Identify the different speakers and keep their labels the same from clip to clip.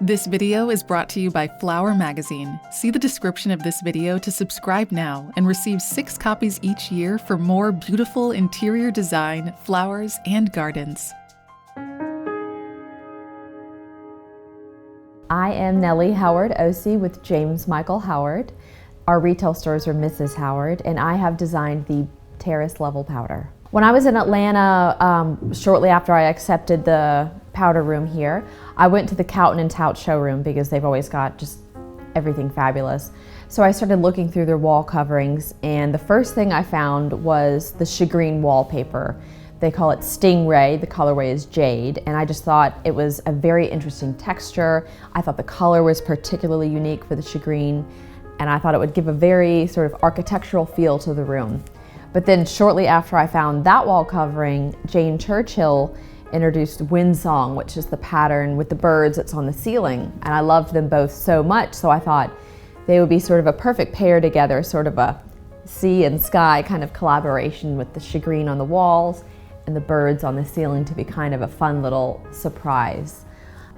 Speaker 1: This video is brought to you by FLOWER Magazine. See the description of this video to subscribe now and receive 6 copies each year for more beautiful interior design, flowers, and gardens.
Speaker 2: I am Nellie Howard Ossi with James Michael Howard. Our retail stores are Mrs. Howard, and I have designed the Terrace-Level powder. When I was in Atlanta, shortly after I accepted the powder room here, I went to the Cowton & Tout showroom because they've always got just everything fabulous. So I started looking through their wall coverings, and the first thing I found was the shagreen wallpaper. They call it Stingray, the colorway is Jade, and I just thought it was a very interesting texture. I thought the color was particularly unique for the shagreen, and I thought it would give a very sort of architectural feel to the room. But then shortly after I found that wall covering, Jane Churchill introduced Windsong, which is the pattern with the birds that's on the ceiling. And I loved them both so much, so I thought they would be sort of a perfect pair together, sort of a sea and sky kind of collaboration with the shagreen on the walls and the birds on the ceiling to be kind of a fun little surprise.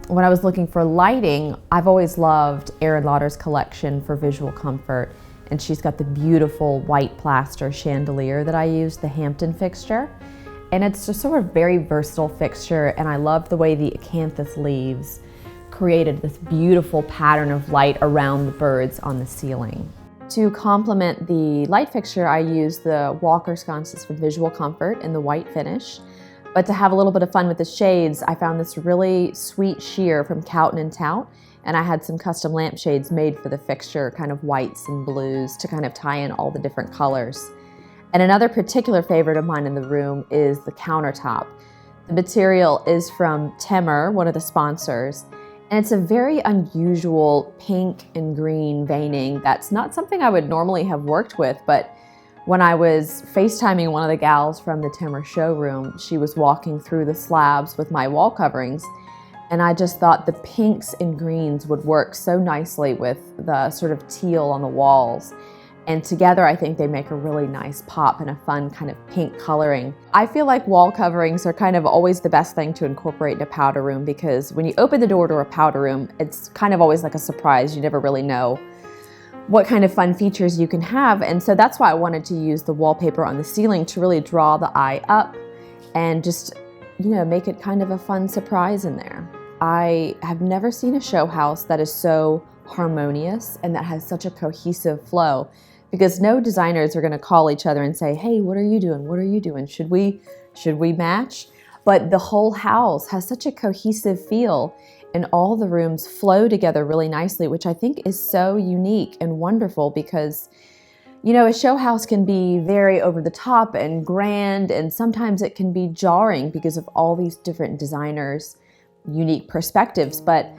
Speaker 2: When I was looking for lighting, I've always loved Erin Lauder's collection for visual comfort. And she's got the beautiful white plaster chandelier that I use, the Hampton fixture. And it's just sort of very versatile fixture, and I love the way the acanthus leaves created this beautiful pattern of light around the birds on the ceiling. To complement the light fixture, I use the Walker sconces for visual comfort in the white finish. But to have a little bit of fun with the shades, I found this really sweet sheer from Cowton & Tout, and I had some custom lampshades made for the fixture, kind of whites and blues to kind of tie in all the different colors. And another particular favorite of mine in the room is the countertop. The material is from Temmer, one of the sponsors, and it's a very unusual pink and green veining that's not something I would normally have worked with, but when I was FaceTiming one of the gals from the Temmer showroom, she was walking through the slabs with my wall coverings, and I just thought the pinks and greens would work so nicely with the sort of teal on the walls. And together, I think they make a really nice pop and a fun kind of pink coloring. I feel like wall coverings are kind of always the best thing to incorporate in a powder room, because when you open the door to a powder room, it's kind of always like a surprise. You never really know what kind of fun features you can have. And so that's why I wanted to use the wallpaper on the ceiling to really draw the eye up and just, you know, make it kind of a fun surprise in there. I have never seen a show house that is so harmonious and that has such a cohesive flow, because no designers are going to call each other and say, hey, what are you doing? What are you doing? Should we match? But the whole house has such a cohesive feel, and all the rooms flow together really nicely, which I think is so unique and wonderful, because, you know, a show house can be very over the top and grand, and sometimes it can be jarring because of all these different designers' unique perspectives. But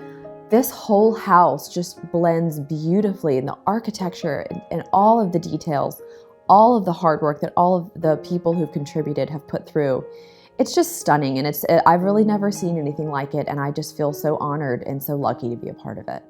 Speaker 2: this whole house just blends beautifully in the architecture and all of the details, all of the hard work that all of the people who've contributed have put through. It's just stunning, and I've really never seen anything like it, and I just feel so honored and so lucky to be a part of it.